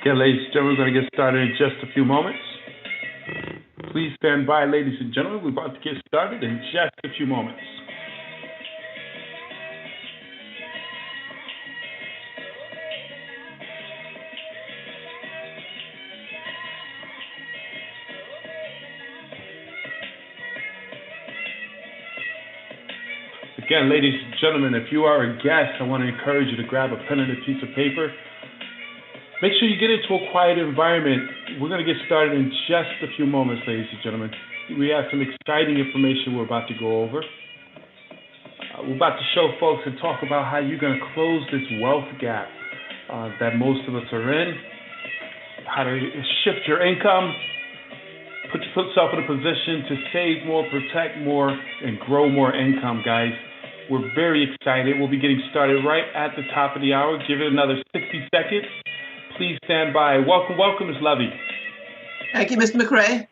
Yeah, ladies and gentlemen, we're going to get started in just a few moments. Please stand by, ladies and gentlemen. We're about to get started in just a few moments. Again, ladies and gentlemen, if you are a guest, I want to encourage you to grab a pen and a piece of paper. Make sure you get into a quiet environment. We're going to get started in just a few moments, ladies and gentlemen. We have some exciting information we're about to go over. We're about to show folks and talk about how you're going to close this wealth gap that most of us are in, how to shift your income, put yourself in a position to save more, protect more, and grow more income, guys. We're very excited. We'll be getting started right at the top of the hour. Give it another 60 seconds. Please stand by. Welcome, Ms. Lovey. Thank you, Mr. McRae.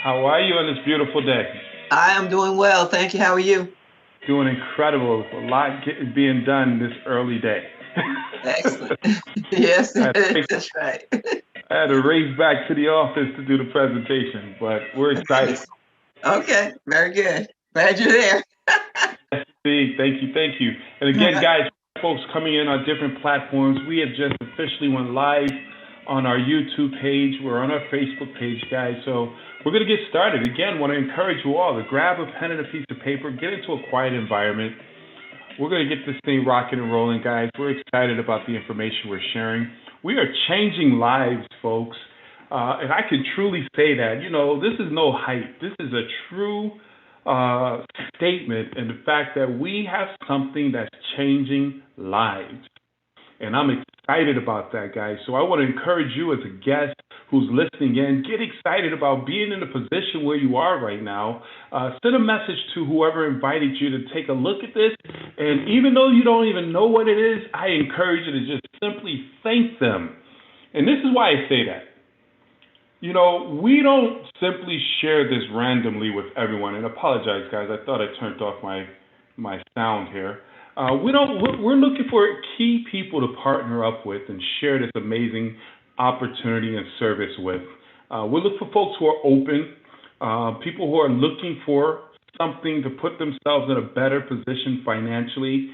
How are you on this beautiful day? I am doing well. Thank you. How are you? Doing incredible. A lot being done this early day. Excellent. Yes, that's right. I had to race back to the office to do the presentation, but we're excited. Okay, very good. Glad you're there. Thank you. And again, guys, folks coming in on different platforms, we have just officially went live on our YouTube page. We're on our Facebook page, guys. So we're going to get started. Again, want to encourage you all to grab a pen and a piece of paper, get into a quiet environment. We're going to get this thing rocking and rolling, guys. We're excited about the information we're sharing. We are changing lives, folks. And I can truly say that, this is no hype. This is a true statement in the fact that we have something that's changing lives. And I'm excited about that, guys. So I want to encourage you as a guest who's listening in, get excited about being in the position where you are right now. Send a message to whoever invited you to take a look at this. And even though you don't even know what it is, I encourage you to just simply thank them. And this is why I say that. We don't simply share this randomly with everyone. And apologize, guys. I thought I turned off my sound here. We're looking for key people to partner up with and share this amazing opportunity and service with. We look for folks who are open, people who are looking for something to put themselves in a better position financially.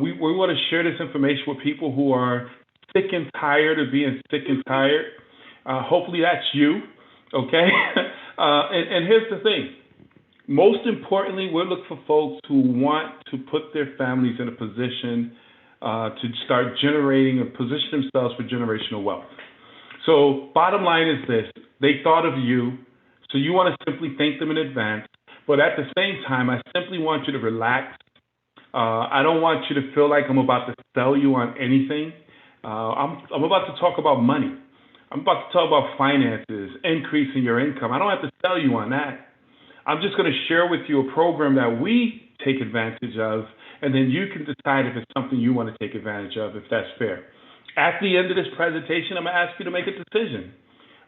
We want to share this information with people who are sick and tired of being sick and tired. Hopefully that's you, okay? And here's the thing. Most importantly, we're looking for folks who want to put their families in a position to start generating or position themselves for generational wealth. So bottom line is this. They thought of you, so you want to simply thank them in advance. But at the same time, I simply want you to relax. I don't want you to feel like I'm about to sell you on anything. I'm about to talk about money. I'm about to talk about finances, increasing your income. I don't have to sell you on that. I'm just going to share with you a program that we take advantage of, and then you can decide if it's something you want to take advantage of, if that's fair. At the end of this presentation, I'm going to ask you to make a decision,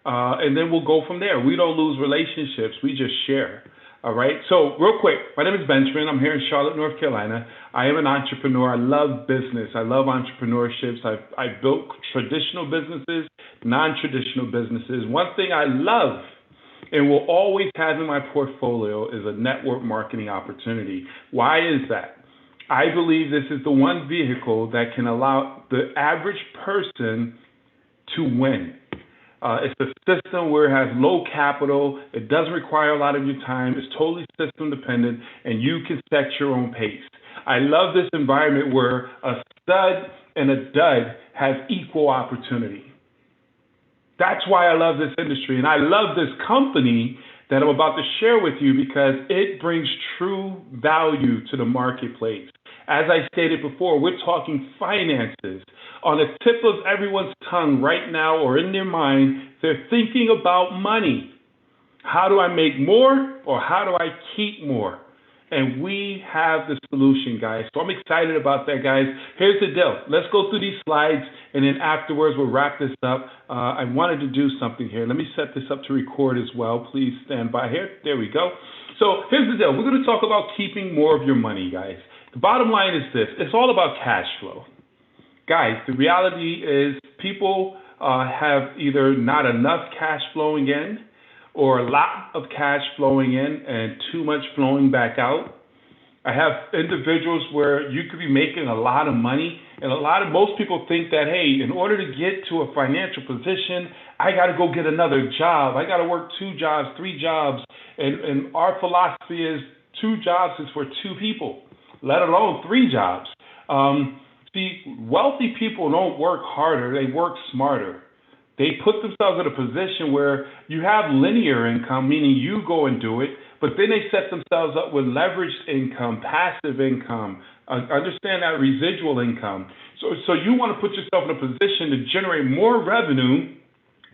and then we'll go from there. We don't lose relationships. We just share. All right? So real quick, my name is Benjamin. I'm here in Charlotte, North Carolina. I am an entrepreneur. I love business. I love entrepreneurships. I've built traditional businesses, non-traditional businesses. One thing I love and will always have in my portfolio is a network marketing opportunity. Why is that? I believe this is the one vehicle that can allow the average person to win. It's a system where it has low capital. It doesn't require a lot of your time. It's totally system dependent, and you can set your own pace. I love this environment where a stud and a dud have equal opportunity. That's why I love this industry, and I love this company that I'm about to share with you because it brings true value to the marketplace. As I stated before, we're talking finances. On the tip of everyone's tongue right now or in their mind, they're thinking about money. How do I make more or how do I keep more? And we have the solution, guys. So I'm excited about that, guys. Here's the deal. Let's go through these slides, and then afterwards we'll wrap this up. I wanted to do something here. Let me set this up to record as well. Please stand by here. There we go. So here's the deal. We're going to talk about keeping more of your money, guys. The bottom line is this. It's all about cash flow. Guys, the reality is people have either not enough cash flowing in or a lot of cash flowing in and too much flowing back out. I have individuals where you could be making a lot of money, and most people think that, hey, in order to get to a financial position, I got to go get another job. I got to work 2 jobs, 3 jobs, and our philosophy is 2 jobs is for 2 people, let alone 3 jobs. See, wealthy people don't work harder; they work smarter. They put themselves in a position where you have linear income, meaning you go and do it, but then they set themselves up with leveraged income, passive income, understand that residual income. So you want to put yourself in a position to generate more revenue,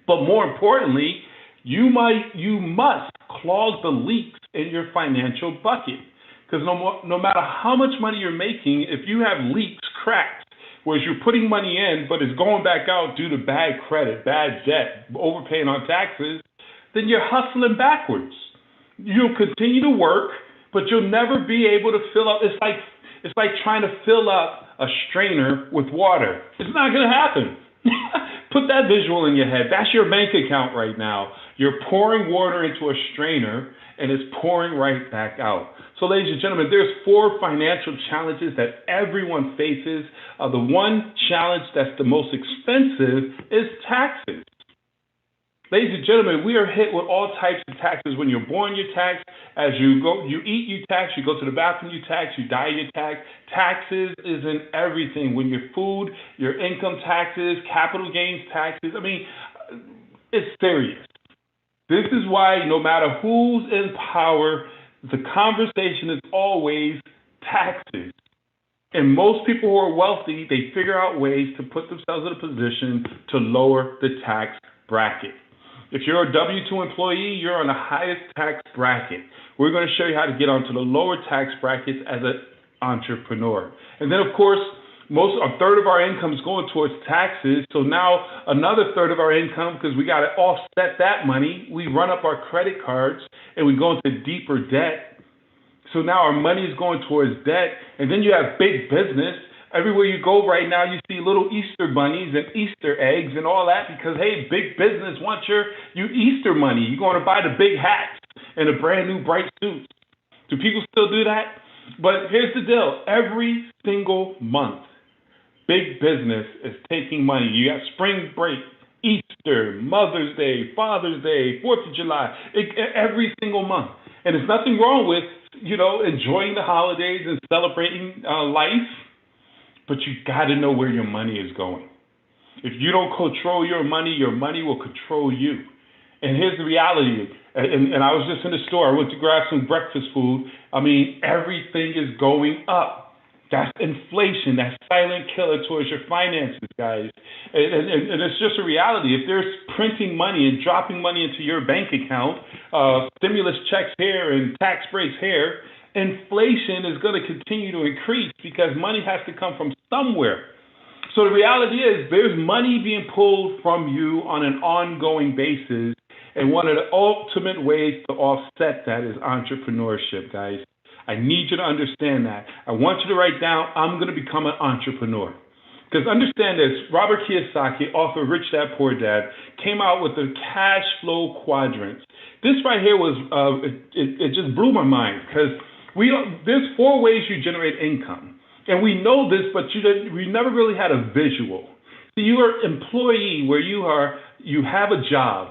but more importantly, you must clog the leaks in your financial bucket. Because no matter how much money you're making, if you have leaks, cracks, whereas you're putting money in, but it's going back out due to bad credit, bad debt, overpaying on taxes, then you're hustling backwards. You'll continue to work, but you'll never be able to fill up. It's like trying to fill up a strainer with water. It's not going to happen. Put that visual in your head. That's your bank account right now. You're pouring water into a strainer, and it's pouring right back out. So, ladies and gentlemen, there's 4 financial challenges that everyone faces. The one challenge that's the most expensive is taxes. Ladies and gentlemen, we are hit with all types of taxes. When you're born, you're taxed. As you eat, you tax. You go to the bathroom, you tax. You die, you tax. Taxes is in everything. When your food, your income taxes, capital gains taxes. I mean, it's serious. This is why no matter who's in power, the conversation is always taxes. And most people who are wealthy, they figure out ways to put themselves in a position to lower the tax bracket. If you're a W-2 employee, you're on the highest tax bracket. We're going to show you how to get onto the lower tax brackets as an entrepreneur. And then, of course, a third of our income is going towards taxes. So now another third of our income, because we got to offset that money, we run up our credit cards and we go into deeper debt. So now our money is going towards debt. And then you have big business. Everywhere you go right now, you see little Easter bunnies and Easter eggs and all that because, hey, big business wants your Easter money. You're going to buy the big hats and the brand new bright suits. Do people still do that? But here's the deal. Every single month, big business is taking money. You got spring break, Easter, Mother's Day, Father's Day, 4th of July, every single month. And there's nothing wrong with, enjoying the holidays and celebrating life. But you got to know where your money is going. If you don't control your money will control you. And here's the reality. And I was just in the store. I went to grab some breakfast food. I mean, everything is going up. That's inflation. That's silent killer towards your finances, guys. And it's just a reality. If there's printing money and dropping money into your bank account, stimulus checks here and tax breaks here, inflation is going to continue to increase because money has to come from somewhere. So the reality is there's money being pulled from you on an ongoing basis. And one of the ultimate ways to offset that is entrepreneurship, guys. I need you to understand that. I want you to write down, I'm going to become an entrepreneur. Because understand this, Robert Kiyosaki, author of Rich Dad, Poor Dad, came out with the cash flow quadrants. This right here was, it just blew my mind because there's 4 ways you generate income. And we know this, but we never really had a visual. So you are an employee where you have a job.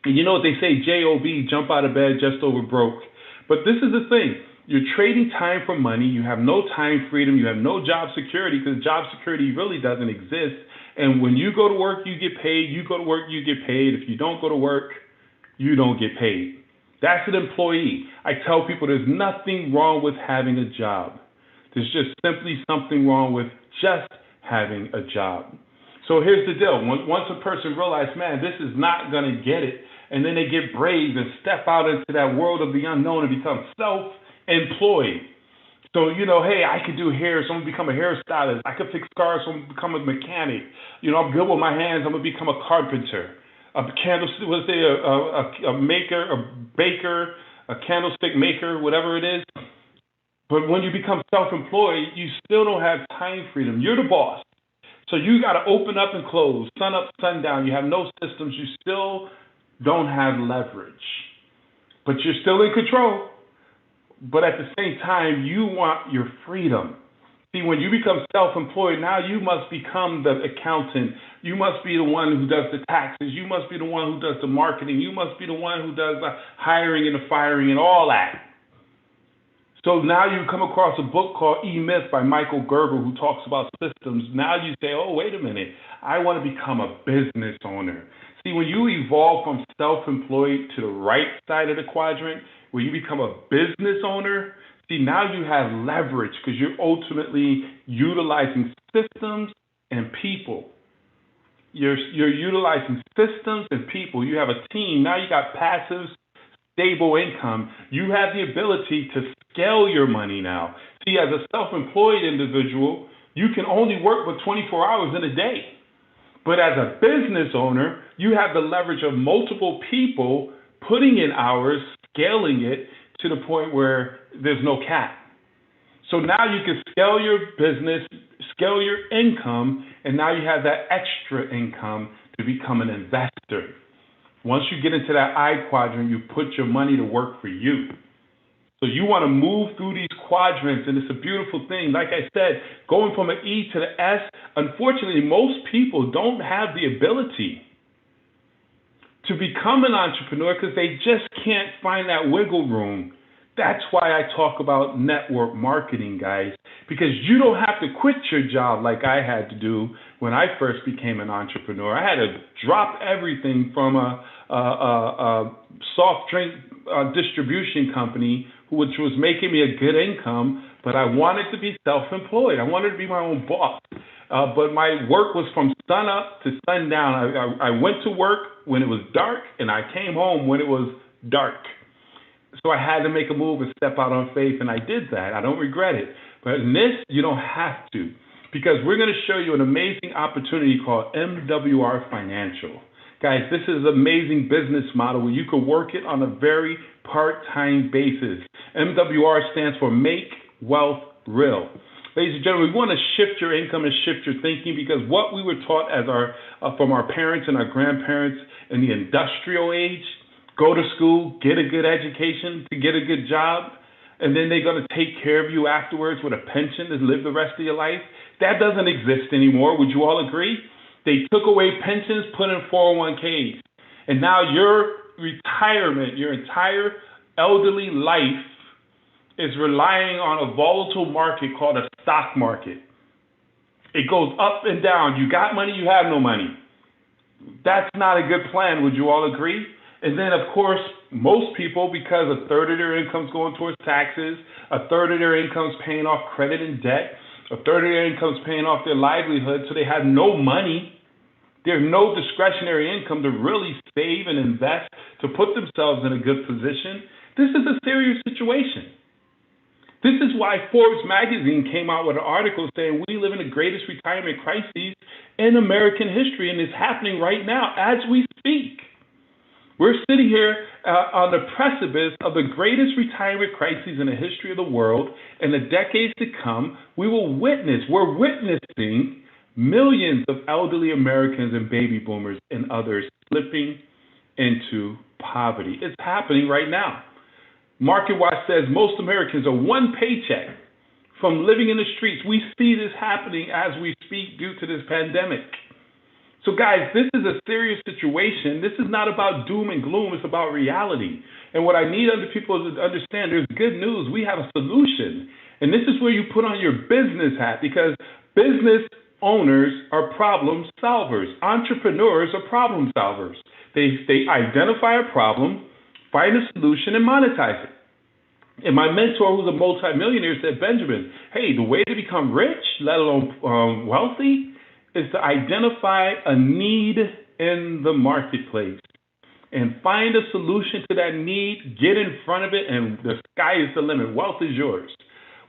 And you know what they say, J-O-B, jump out of bed just over broke. But this is the thing. You're trading time for money. You have no time freedom. You have no job security because job security really doesn't exist. And when you go to work, you get paid. You go to work, you get paid. If you don't go to work, you don't get paid. That's an employee. I tell people there's nothing wrong with having a job. There's just simply something wrong with just having a job. So here's the deal. Once a person realizes, man, this is not going to get it, and then they get brave and step out into that world of the unknown and become self-employed. So, hey, I could do hair, so I'm going to become a hairstylist. I could fix cars, so I'm going to become a mechanic. I'm good with my hands, I'm going to become a carpenter. A maker, a baker, a candlestick maker, whatever it is. But when you become self-employed, you still don't have time freedom. You're the boss. So you got to open up and close, sun up, sun down. You have no systems. You still don't have leverage, but you're still in control. But at the same time, you want your freedom. See, when you become self-employed, now you must become the accountant. You must be the one who does the taxes. You must be the one who does the marketing. You must be the one who does the hiring and the firing and all that. So now you come across a book called E-Myth by Michael Gerber, who talks about systems. Now you say, oh, wait a minute. I want to become a business owner. See, when you evolve from self-employed to the right side of the quadrant, where you become a business owner, see, now you have leverage because you're ultimately utilizing systems and people. You're utilizing systems and people. You have a team. Now you got passive, stable income. You have the ability to scale your money now. See, as a self-employed individual, you can only work for 24 hours in a day. But as a business owner, you have the leverage of multiple people putting in hours, scaling it to the point where there's no cap. So now you can scale your business, scale your income, and now you have that extra income to become an investor. Once you get into that I quadrant, you put your money to work for you. So you want to move through these quadrants, and it's a beautiful thing. Like I said, going from an E to the S, unfortunately, most people don't have the ability to become an entrepreneur because they just can't find that wiggle room. That's why I talk about network marketing, guys, because you don't have to quit your job like I had to do when I first became an entrepreneur. I had to drop everything from a soft drink distribution company, which was making me a good income, but I wanted to be self-employed. I wanted to be my own boss. But my work was from sun up to sundown. I went to work when it was dark, and I came home when it was dark. So I had to make a move and step out on faith, and I did that. I don't regret it. But in this, you don't have to, because we're going to show you an amazing opportunity called MWR Financial. Guys, this is an amazing business model where you can work it on a very part-time basis. MWR stands for Make Wealth Real. Ladies and gentlemen, we want to shift your income and shift your thinking, because what we were taught as from our parents and our grandparents in the industrial age, go to school, get a good education to get a good job, and then they're going to take care of you afterwards with a pension to live the rest of your life. That doesn't exist anymore. Would you all agree? They took away pensions, put in 401ks. And now your retirement, your entire elderly life is relying on a volatile market called a stock market. It goes up and down. You got money, you have no money. That's not a good plan. Would you all agree? And then, of course, most people, because a third of their income's going towards taxes, a third of their income's paying off credit and debt, a third of their income's paying off their livelihood, so they have no money. There's no discretionary income to really save and invest to put themselves in a good position. This is a serious situation. This is why Forbes magazine came out with an article saying we live in the greatest retirement crisis in American history, and it's happening right now as we speak. We're sitting here on the precipice of the greatest retirement crisis in the history of the world. In the decades to come, we're witnessing millions of elderly Americans and baby boomers and others slipping into poverty. It's happening right now. MarketWatch says most Americans are one paycheck from living in the streets. We see this happening as we speak due to this pandemic. So guys, this is a serious situation. This is not about doom and gloom. It's about reality. And what I need other people to understand, there's good news. We have a solution. And this is where you put on your business hat, because business owners are problem solvers. Entrepreneurs are problem solvers. They identify a problem, find a solution, and monetize it. And my mentor, who's a multimillionaire, said, Benjamin, hey, the way to become rich, let alone wealthy, is to identify a need in the marketplace and find a solution to that need, get in front of it, and the sky is the limit. Wealth is yours.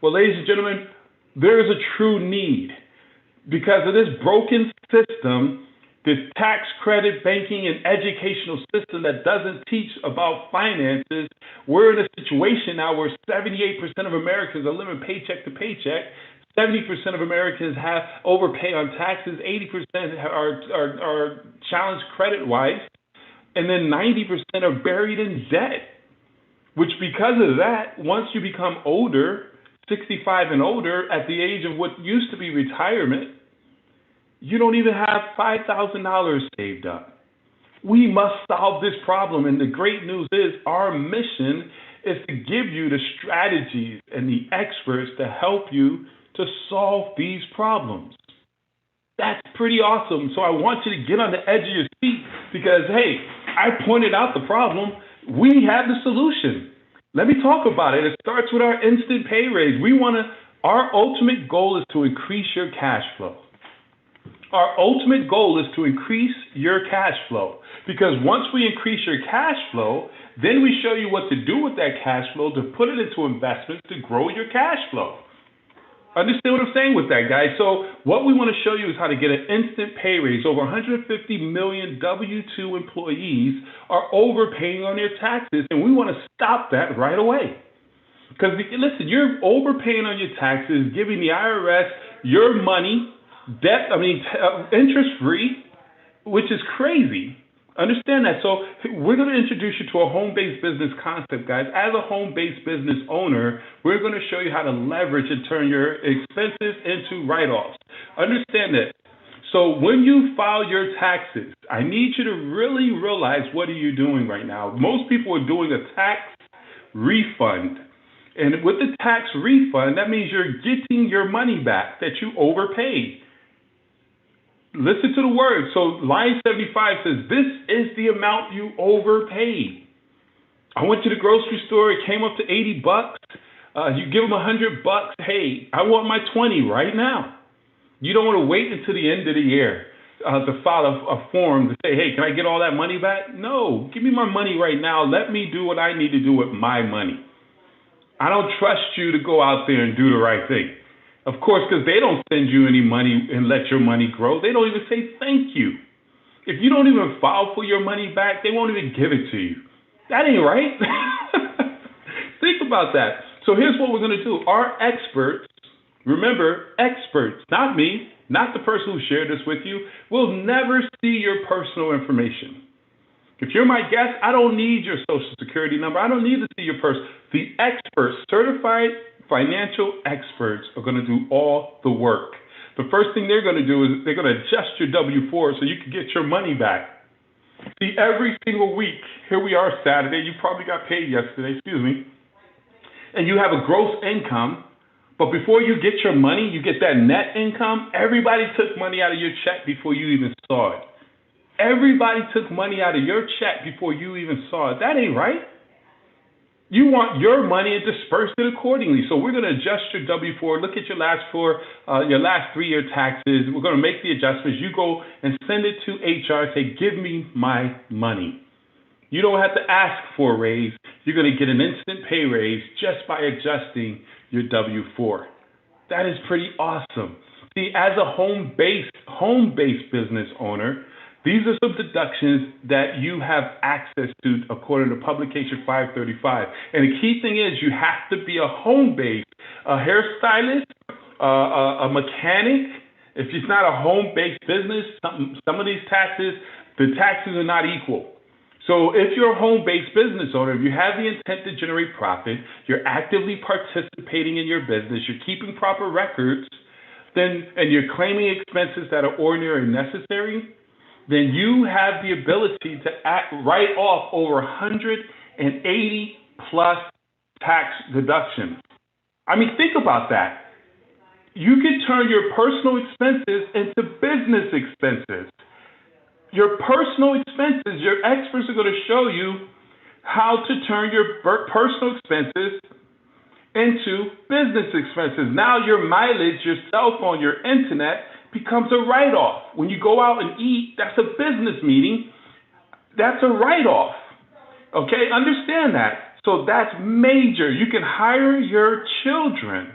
Well, ladies and gentlemen, there is a true need. Because of this broken system, this tax credit, banking, and educational system that doesn't teach about finances, we're in a situation now where 78% of Americans are living paycheck to paycheck. 70% of Americans have overpay on taxes. 80% are challenged credit-wise. And then 90% are buried in debt, which because of that, once you become older, 65 and older, at the age of what used to be retirement, you don't even have $5,000 saved up. We must solve this problem. And the great news is our mission is to give you the strategies and the experts to help you to solve these problems. That's pretty awesome. So I want you to get on the edge of your seat because, hey, I pointed out the problem. We have the solution. Let me talk about it. It starts with our instant pay raise. Our ultimate goal is to increase your cash flow. Our ultimate goal is to increase your cash flow because once we increase your cash flow, then we show you what to do with that cash flow to put it into investments to grow your cash flow. Understand what I'm saying with that, guys? So what we want to show you is how to get an instant pay raise. Over 150 million W-2 employees are overpaying on their taxes, and we want to stop that right away. Because, listen, you're overpaying on your taxes, giving the IRS your money, interest-free, which is crazy. Understand that. So we're going to introduce you to a home-based business concept, guys. As a home-based business owner, we're going to show you how to leverage and turn your expenses into write-offs. Understand that. So when you file your taxes, I need you to really realize what are you doing right now. Most people are doing a tax refund. And with the tax refund, that means you're getting your money back that you overpaid. Listen to the words. So line 75 says, this is the amount you overpaid. I went to the grocery store. It came up to $80. You give them $100. Hey, I want my 20 right now. You don't want to wait until the end of the year to file a form to say, hey, can I get all that money back? No, give me my money right now. Let me do what I need to do with my money. I don't trust you to go out there and do the right thing. Of course, because they don't send you any money and let your money grow. They don't even say thank you. If you don't even file for your money back, they won't even give it to you. That ain't right. Think about that. So here's what we're going to do. Our experts, remember, experts, not me, not the person who shared this with you, will never see your personal information. If you're my guest, I don't need your social security number. I don't need to see your person. The experts, certified financial experts, are going to do all the work. The first thing they're going to do is they're going to adjust your W-4 so you can get your money back. See, every single week, here we are Saturday, you probably got paid yesterday, and you have a gross income, but before you get your money, you get that net income, everybody took money out of your check before you even saw it. Everybody took money out of your check before you even saw it. That ain't right. You want your money and disperse it accordingly. So we're going to adjust your W-4. Look at your last 3-year taxes. We're going to make the adjustments. You go and send it to HR. Say, give me my money. You don't have to ask for a raise. You're going to get an instant pay raise just by adjusting your W-4. That is pretty awesome. See, as a home-based business owner, these are some deductions that you have access to according to Publication 535. And the key thing is you have to be a home-based, a hairstylist, a mechanic. If it's not a home-based business, some of these taxes, the taxes are not equal. So if you're a home-based business owner, if you have the intent to generate profit, you're actively participating in your business, you're keeping proper records, and you're claiming expenses that are ordinary and necessary, then you have the ability to write off over 180 plus tax deductions. I mean, think about that. You can turn your personal expenses into business expenses. Your personal expenses, your experts are going to show you how to turn your personal expenses into business expenses. Now your mileage, your cell phone, your internet becomes a write-off. When you go out and eat, that's a business meeting. That's a write-off. Okay, understand that. So that's major. You can hire your children.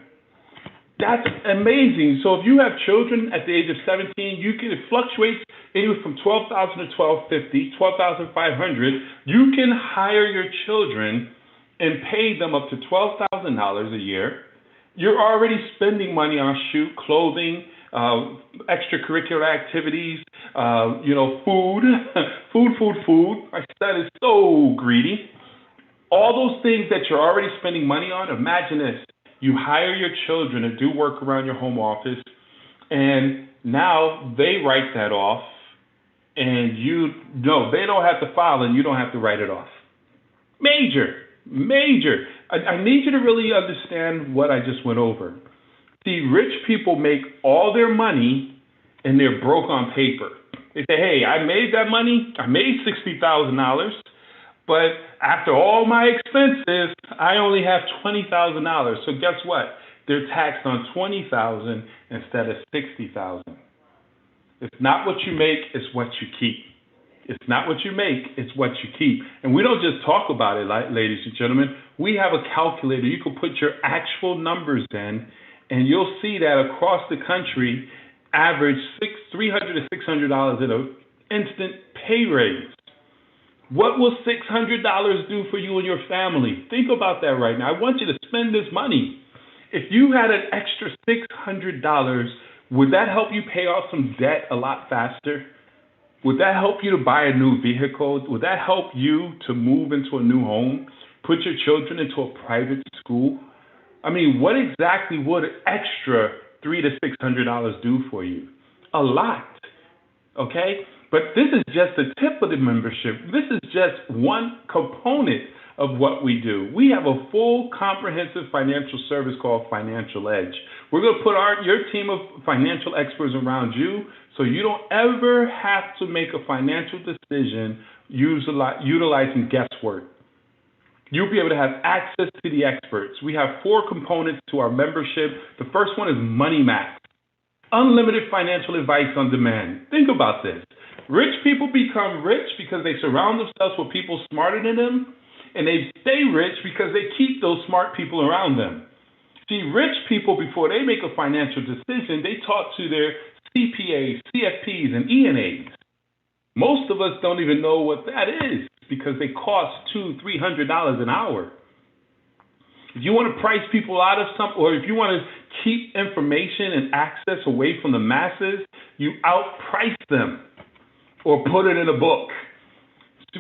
That's amazing. So if you have children at the age of 17, it fluctuates anywhere from $12,000 to $12,500, $12,500. You can hire your children and pay them up to $12,000 a year. You're already spending money on clothing, extracurricular activities, food, food. That is so greedy. All those things that you're already spending money on, imagine this. You hire your children to do work around your home office, and now they write that off, and they don't have to file, and you don't have to write it off. Major. I need you to really understand what I just went over. See, rich people make all their money, and they're broke on paper. They say, hey, I made that money. I made $60,000. But after all my expenses, I only have $20,000. So guess what? They're taxed on $20,000 instead of $60,000. It's not what you make, it's what you keep. It's not what you make, it's what you keep. And we don't just talk about it, ladies and gentlemen. We have a calculator. You can put your actual numbers in, and you'll see that across the country, average $300 to $600 in an instant pay raise. What will $600 do for you and your family? Think about that right now. I want you to spend this money. If you had an extra $600, would that help you pay off some debt a lot faster? Would that help you to buy a new vehicle? Would that help you to move into a new home? Put your children into a private school? I mean, what exactly would an extra $300 to $600 do for you? A lot, okay? But this is just the tip of the membership. This is just one component of what we do. We have a full comprehensive financial service called Financial Edge. We're going to put your team of financial experts around you so you don't ever have to make a financial decision utilizing guesswork. You'll be able to have access to the experts. We have 4 components to our membership. The first one is Money Max, unlimited financial advice on demand. Think about this. Rich people become rich because they surround themselves with people smarter than them, and they stay rich because they keep those smart people around them. See, rich people, before they make a financial decision, they talk to their CPAs, CFPs, and ENAs. Most of us don't even know what that is because they cost $200, $300 an hour. If you want to price people out of something, or if you want to keep information and access away from the masses, you outprice them or put it in a book.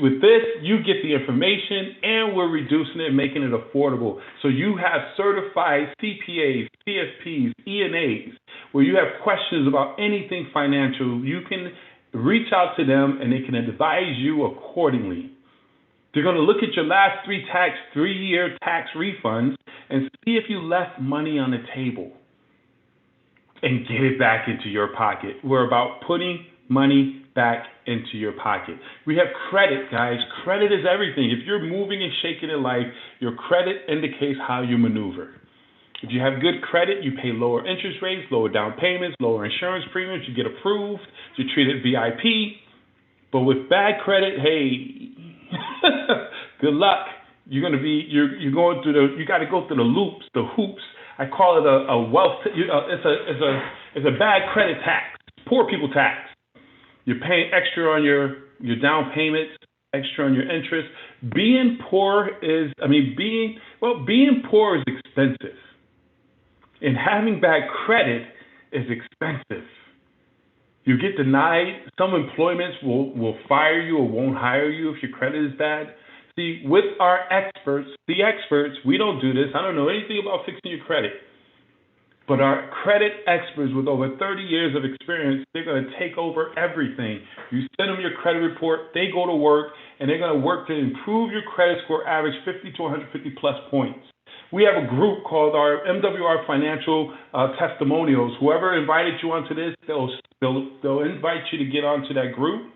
With this, you get the information, and we're reducing it and making it affordable. So you have certified CPAs, CFPs, ENAs, where you have questions about anything financial. You can reach out to them, and they can advise you accordingly. They're going to look at your last 3-year tax refunds and see if you left money on the table and get it back into your pocket. We're about putting money back into your pocket. We have credit, guys. Credit is everything. If you're moving and shaking in life, your credit indicates how you maneuver. If you have good credit, you pay lower interest rates, lower down payments, lower insurance premiums, you get approved, you're treated VIP. But with bad credit, hey, good luck. You're going through you got to go through the loops, the hoops. I call it a wealth. It's a bad credit tax, poor people tax. You're paying extra on your down payments, extra on your interest. Being poor is expensive. And having bad credit is expensive. You get denied. Some employments will fire you or won't hire you if your credit is bad. See, with our experts, we don't do this. I don't know anything about fixing your credit. But our credit experts with over 30 years of experience, they're going to take over everything. You send them your credit report, they go to work, and they're going to work to improve your credit score average 50 to 150 plus points. We have a group called our MWR Financial Testimonials. Whoever invited you onto this, they'll invite you to get onto that group.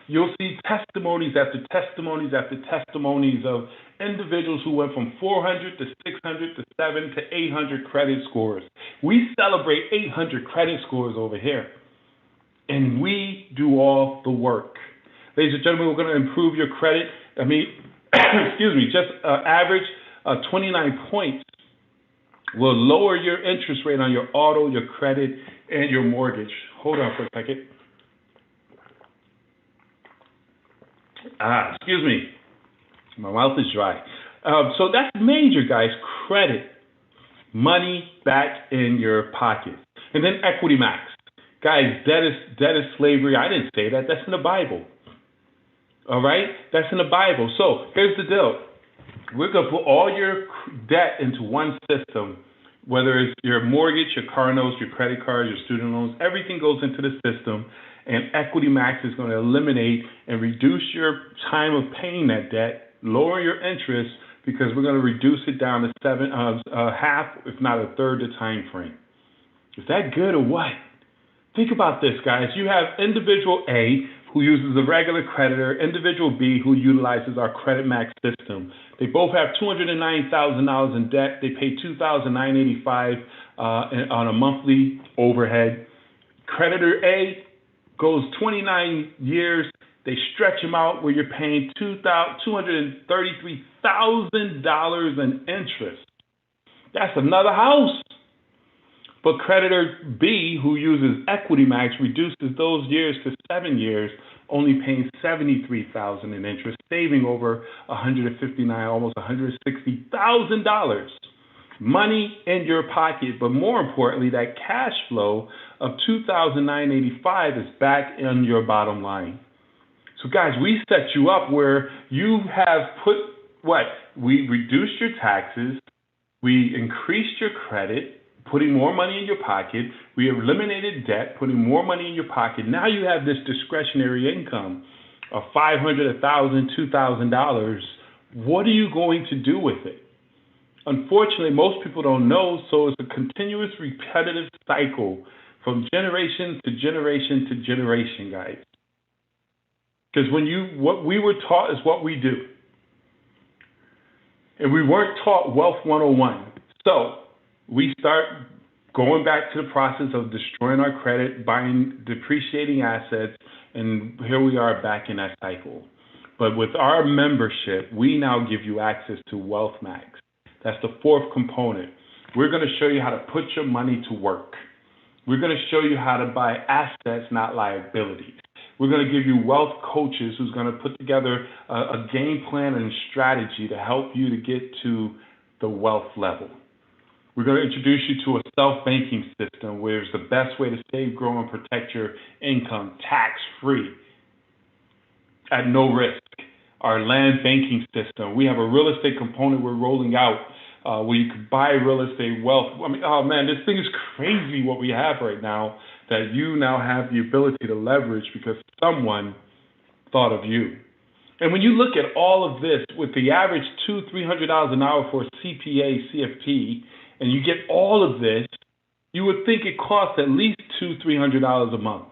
You'll see testimonies after testimonies after testimonies of individuals who went from 400 to 600 to 700 to 800 credit scores. We celebrate 800 credit scores over here, and we do all the work. Ladies and gentlemen, we're going to improve your credit. Average 29 points will lower your interest rate on your auto, your credit, and your mortgage. Hold on for a second. Excuse me. My mouth is dry. So that's major, guys. Credit. Money back in your pocket. And then equity max. Guys, debt is slavery. I didn't say that. That's in the Bible. All right? That's in the Bible. So here's the deal. We're going to put all your debt into one system, whether it's your mortgage, your car notes, your credit cards, your student loans. Everything goes into the system, and Equity Max is going to eliminate and reduce your time of paying that debt, lower your interest, because we're going to reduce it down to half, if not a third, the time frame. Is that good or what? Think about this, guys. You have individual A, who uses a regular creditor, individual B, who utilizes our Credit Max system. They both have $290,000 in debt. They pay $2,985 on a monthly overhead. Creditor A goes 29 years. They stretch them out where you're paying $233,000 in interest. That's another house. But creditor B, who uses Equity Max, reduces those years to 7 years, only paying $73,000 in interest, saving over $159,000, almost $160,000. Money in your pocket, but more importantly, that cash flow of $2,985 is back in your bottom line. So guys, we set you up where you have put what? We reduced your taxes, we increased your credit, putting more money in your pocket. We eliminated debt, putting more money in your pocket. Now you have this discretionary income of $500, $1,000, $2,000. What are you going to do with it? Unfortunately, most people don't know, so it's a continuous repetitive cycle from generation to generation to generation, guys. Because what we were taught is what we do. And we weren't taught Wealth 101. So we start going back to the process of destroying our credit, buying depreciating assets, and here we are back in that cycle. But with our membership, we now give you access to Wealth Max. That's the fourth component. We're going to show you how to put your money to work. We're going to show you how to buy assets, not liabilities. We're going to give you wealth coaches who's going to put together a game plan and strategy to help you to get to the wealth level. We're going to introduce you to a self-banking system where it's the best way to save, grow, and protect your income tax-free at no risk. Our land banking system. We have a real estate component we're rolling out where you can buy real estate wealth. I mean, oh man, this thing is crazy what we have right now that you now have the ability to leverage because someone thought of you. And when you look at all of this with the average $200-300 an hour for a CPA, CFP, and you get all of this, you would think it costs at least $200-300 a month.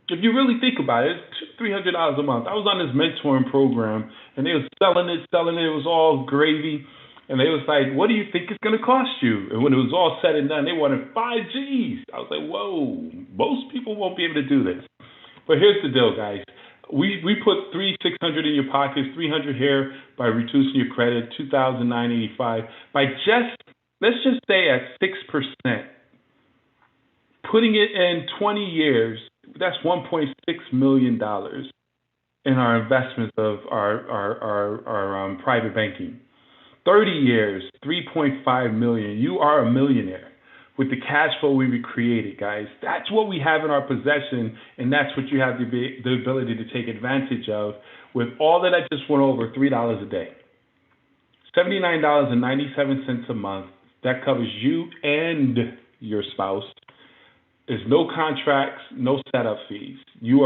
If you really think about it, it's $300 a month. I was on this mentoring program, and they were selling it. It was all gravy. And they was like, what do you think it's going to cost you? And when it was all said and done, they wanted 5 Gs. I was like, whoa, most people won't be able to do this. But here's the deal, guys. We put $600 in your pockets, $300 here by reducing your credit, $2,985 by let's just say at 6%. Putting it in 20 years, that's $1.6 million in our investments of our private banking. 30 years, $3.5 million. You are a millionaire with the cash flow we created, guys. That's what we have in our possession, and that's what you have the ability to take advantage of with all that I just went over, $3 a day. $79.97 a month. That covers you and your spouse. There's no contracts, no setup fees. You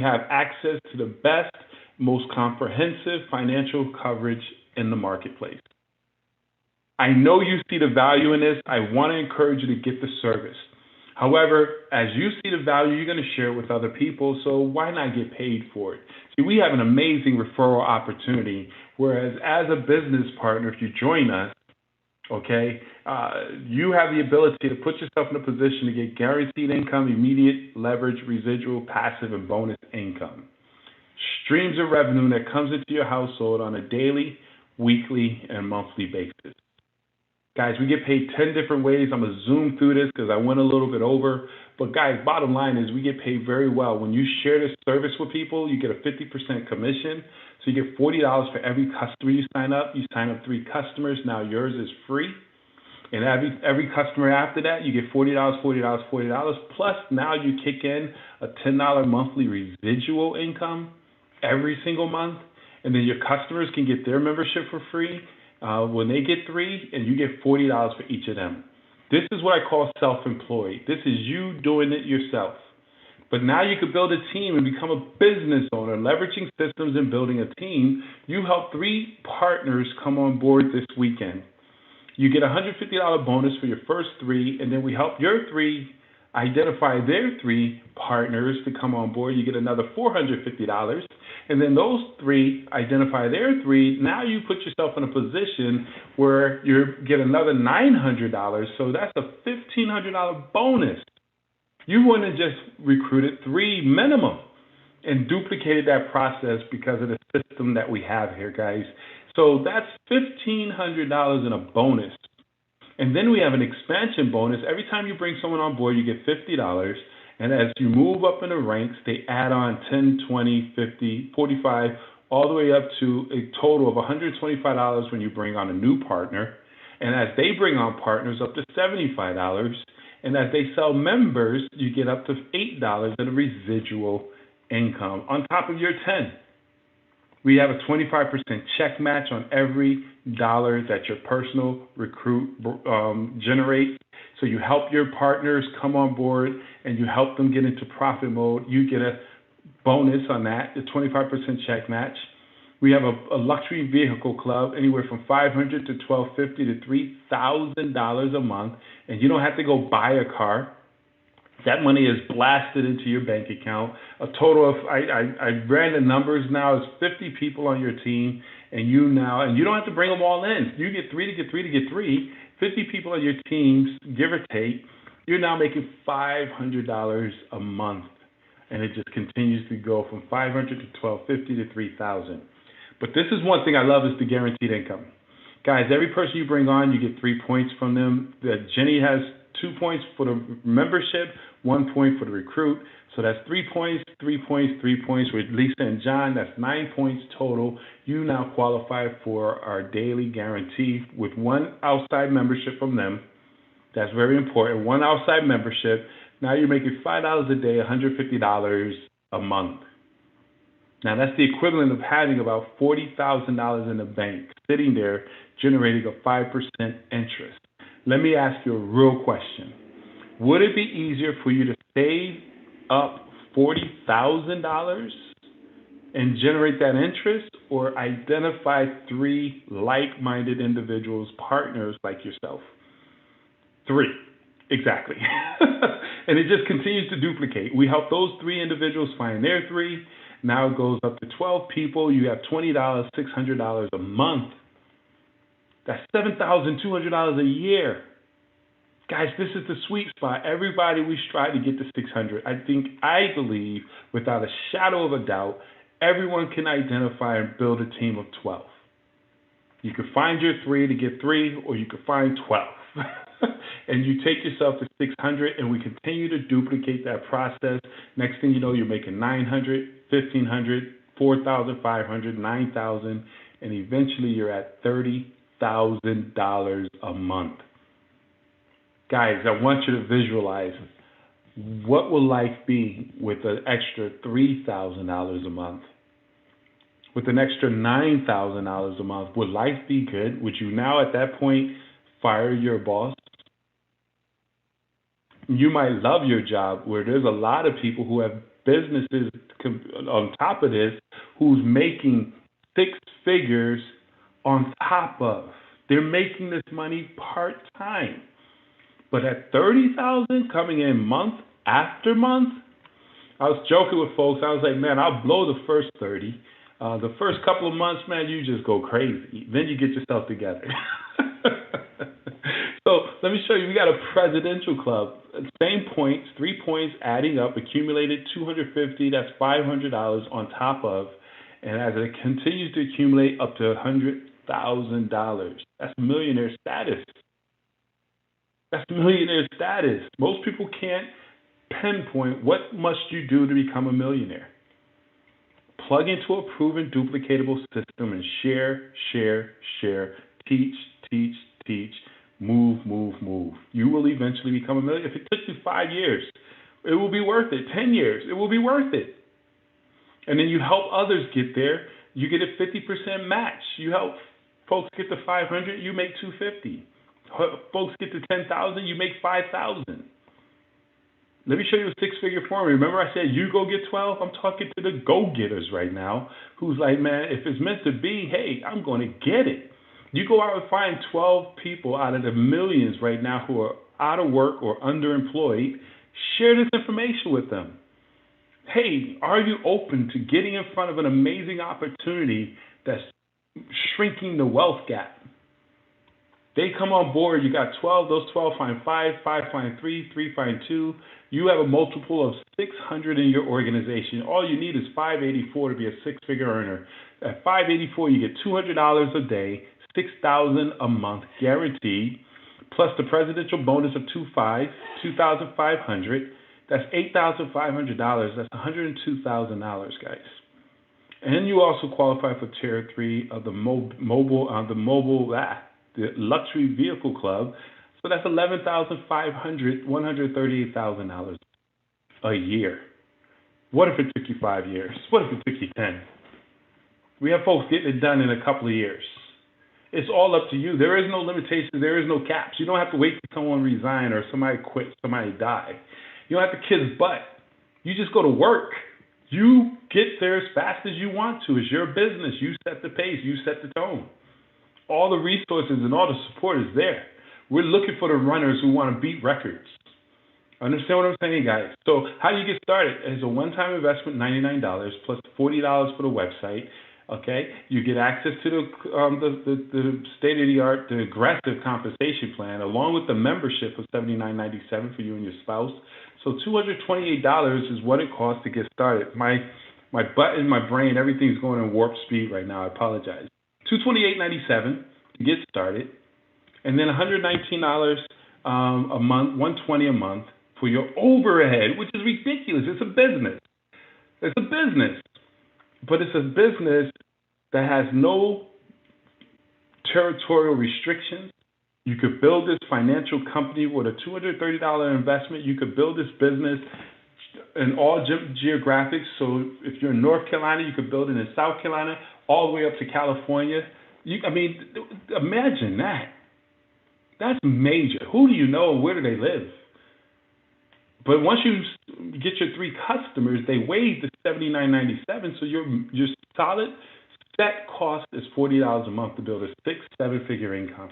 have access to the best, most comprehensive financial coverage in the marketplace. I know you see the value in this. I want to encourage you to get the service. However, as you see the value, you're going to share it with other people, so why not get paid for it? See, we have an amazing referral opportunity, whereas as a business partner, if you join us, okay, you have the ability to put yourself in a position to get guaranteed income, immediate leverage, residual, passive, and bonus income. Streams of revenue that comes into your household on a daily, weekly, and monthly basis. Guys, we get paid 10 different ways. I'm going to zoom through this because I went a little bit over. But guys, bottom line is we get paid very well. When you share this service with people, you get a 50% commission. So you get $40 for every customer you sign up. You sign up 3 customers. Now yours is free. And every customer after that, you get $40, $40, $40. Plus, now you kick in a $10 monthly residual income every single month. And then your customers can get their membership for free when they get 3, and you get $40 for each of them. This is what I call self-employed. This is you doing it yourself. But now you could build a team and become a business owner, leveraging systems and building a team. You help 3 partners come on board this weekend. You get a $150 bonus for your first 3, and then we help your 3 identify their 3 partners to come on board. You get another $450, and then those 3 identify their 3. Now you put yourself in a position where you get another $900, so that's a $1,500 bonus. You wouldn't have just recruited 3 minimum and duplicated that process because of the system that we have here, guys. So that's $1,500 in a bonus. And then we have an expansion bonus. Every time you bring someone on board, you get $50. And as you move up in the ranks, they add on 10, 20, 50, 45, all the way up to a total of $125 when you bring on a new partner. And as they bring on partners, up to $75. And as they sell members, you get up to $8 in a residual income on top of your 10. We have a 25% check match on every dollar that your personal recruit generates. So you help your partners come on board and you help them get into profit mode. You get a bonus on that, the 25% check match. We have a luxury vehicle club, anywhere from $500 to $1,250 to $3,000 a month, and you don't have to go buy a car. That money is blasted into your bank account. A total of, I ran the numbers now, it's 50 people on your team, and you don't have to bring them all in. You get 3 to get 3 to get 3. 50 people on your teams, give or take. You're now making $500 a month, and it just continues to go from $500 to $1,250 to $3,000. But this is one thing I love, is the guaranteed income. Guys, every person you bring on, you get 3 points from them. Jenny has 2 points for the membership, 1 point for the recruit. So that's 3 points, 3 points, 3 points. With Lisa and John, that's 9 points total. You now qualify for our daily guarantee with 1 outside membership from them. That's very important. 1 outside membership. Now you're making $5 a day, $150 a month. Now that's the equivalent of having about $40,000 in the bank, sitting there generating a 5% interest. Let me ask you a real question. Would it be easier for you to save up $40,000 and generate that interest, or identify 3 like-minded individuals, partners like yourself? 3, exactly. And it just continues to duplicate. We help those 3 individuals find their 3. Now it goes up to 12 people. You have $20, $600 a month. That's $7,200 a year. Guys, this is the sweet spot. Everybody, we strive to get to 600. I believe, without a shadow of a doubt, everyone can identify and build a team of 12. You can find your 3 to get 3, or you can find 12. And you take yourself to 600, and we continue to duplicate that process. Next thing you know, you're making 900, 1,500, 4,500, 9,000, and eventually you're at $30,000 a month. Guys, I want you to visualize, what will life be with an extra $3,000 a month? With an extra $9,000 a month, would life be good? Would you now at that point fire your boss? You might love your job, where there's a lot of people who have businesses on top of this who's making 6 figures on top of. They're making this money part-time. But at $30,000 coming in month after month, I was joking with folks. I was like, man, I'll blow the first 30. The first couple of months, man, you just go crazy. Then you get yourself together. So let me show you. We got a presidential club. Same points, 3 points adding up, accumulated $250. That's $500 on top of. And as it continues to accumulate, up to $100,000. That's millionaire status. That's millionaire status. Most people can't pinpoint what must you do to become a millionaire. Plug into a proven, duplicatable system and share, teach. Move, move, move. You will eventually become a millionaire. If it took you 5 years, it will be worth it. 10 years, it will be worth it. And then you help others get there. You get a 50% match. You help folks get to 500, you make 250. Folks get to 10,000, you make 5,000. Let me show you a six-figure formula. Remember I said you go get 12? I'm talking to the go-getters right now who's like, man, if it's meant to be, hey, I'm going to get it. You go out and find 12 people out of the millions right now who are out of work or underemployed. Share this information with them. Hey, are you open to getting in front of an amazing opportunity that's shrinking the wealth gap? They come on board, you got 12, those 12 find 5, 5 find 3, 3 find 2. You have a multiple of 600 in your organization. All you need is 584 to be a six-figure earner. At 584, you get $200 a day, 6,000 a month guaranteed, plus the presidential bonus of 2,500. That's $8,500. That's $102,000, guys. And you also qualify for Tier 3 of the the luxury vehicle club. So that's $11,500, $138,000 a year. What if it took you 5 years? What if it took you 10? We have folks getting it done in a couple of years. It's all up to you. There is no limitations. There is no caps. You don't have to wait for someone to resign or somebody quit, somebody die. You don't have to kiss butt. You just go to work. You get there as fast as you want to. It's your business. You set the pace. You set the tone. All the resources and all the support is there. We're looking for the runners who want to beat records. Understand what I'm saying, guys? So how do you get started? It's a one-time investment, $99 plus $40 for the website. Okay, you get access to the state-of-the-art, the aggressive compensation plan, along with the membership of $79.97 for you and your spouse. So $228 is what it costs to get started. My butt and my brain, everything's going in warp speed right now. I apologize. $228.97 to get started, and then $119 a month, $120 a month for your overhead, which is ridiculous. It's a business. It's a business. But it's a business that has no territorial restrictions. You could build this financial company with a $230 investment. You could build this business in all geographics. So if you're in North Carolina, you could build it in South Carolina, all the way up to California. Imagine that. That's major. Who do you know and where do they live? But once you get your 3 customers, they waive the $79.97, so your solid set cost is $40 a month to build a 6-7-figure income.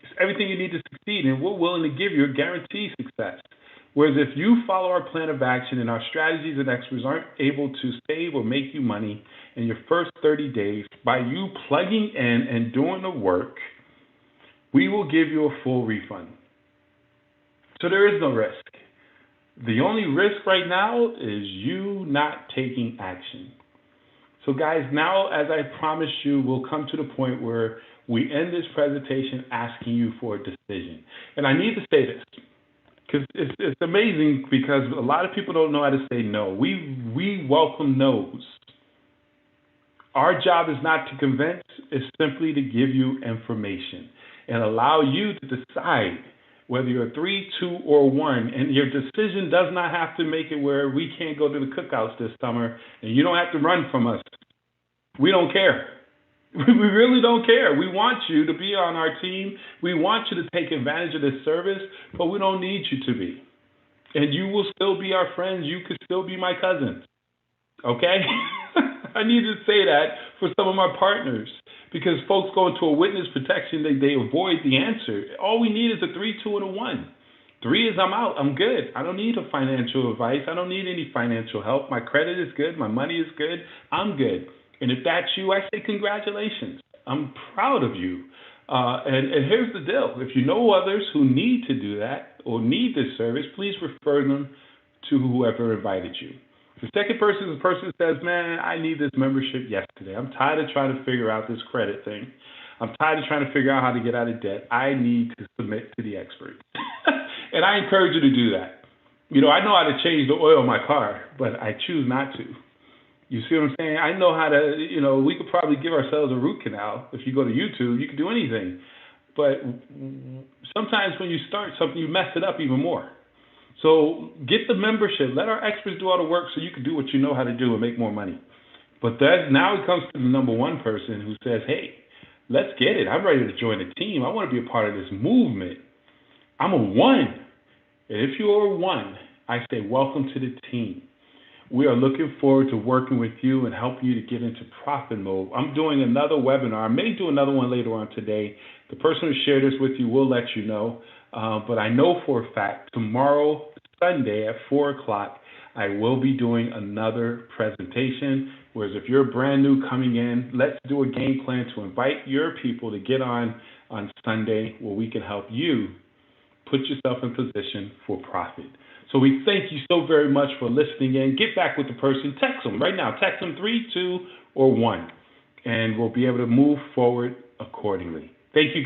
It's everything you need to succeed, and we're willing to give you a guaranteed success. Whereas if you follow our plan of action and our strategies and experts aren't able to save or make you money in your first 30 days by you plugging in and doing the work, we will give you a full refund. So there is no risk. The only risk right now is you not taking action. So guys, now as I promised you, we'll come to the point where we end this presentation asking you for a decision. And I need to say this, because it's amazing because a lot of people don't know how to say no. We welcome no's. Our job is not to convince, it's simply to give you information and allow you to decide whether you're 3, 2, or 1, and your decision does not have to make it where we can't go to the cookouts this summer, and you don't have to run from us. We don't care. We really don't care. We want you to be on our team. We want you to take advantage of this service, but we don't need you to be. And you will still be our friends. You could still be my cousins. Okay? I need to say that for some of my partners. Because folks go into a witness protection, they avoid the answer. All we need is a 3, 2, and a 1. 3 is I'm out. I'm good. I don't need a financial advice. I don't need any financial help. My credit is good. My money is good. I'm good. And if that's you, I say congratulations. I'm proud of you. And here's the deal. If you know others who need to do that or need this service, please refer them to whoever invited you. The second person is the person who says, man, I need this membership yesterday. I'm tired of trying to figure out this credit thing. I'm tired of trying to figure out how to get out of debt. I need to submit to the experts. And I encourage you to do that. You know, I know how to change the oil in my car, but I choose not to. You see what I'm saying? I know how to, we could probably give ourselves a root canal. If you go to YouTube, you can do anything. but sometimes when you start something, you mess it up even more. So get the membership. Let our experts do all the work so you can do what you know how to do and make more money. But that now it comes to the number one person who says, hey, let's get it. I'm ready to join the team. I want to be a part of this movement. I'm a one. And if you're a one, I say welcome to the team. We are looking forward to working with you and helping you to get into profit mode. I'm doing another webinar. I may do another one later on today. The person who shared this with you will let you know. But I know for a fact tomorrow, Sunday at 4 o'clock, I will be doing another presentation. Whereas if you're brand new coming in, let's do a game plan to invite your people to get on Sunday where we can help you put yourself in position for profit. So we thank you so very much for listening in. Get back with the person. Text them right now. Text them 3, 2, or 1, and we'll be able to move forward accordingly. Thank you.